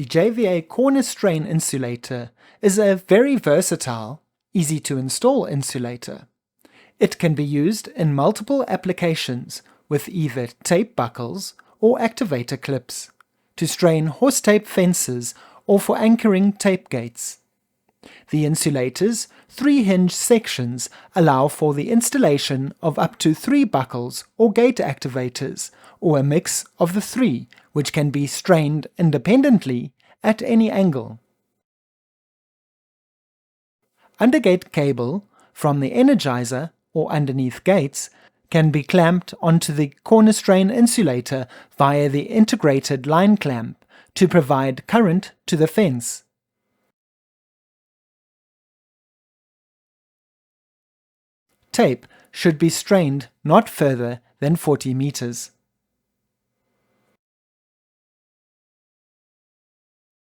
The JVA corner strain insulator is a very versatile, easy to install insulator. It can be used in multiple applications with either tape buckles or activator clips, to strain horse tape fences or for anchoring tape gates. The insulator's 3-hinge sections allow for the installation of up to 3 buckles or gate activators, or a mix of the 3, which can be strained independently at any angle. Undergate cable from the energizer or underneath gates can be clamped onto the corner strain insulator via the integrated line clamp to provide current to the fence. Tape should be strained not further than 40 meters.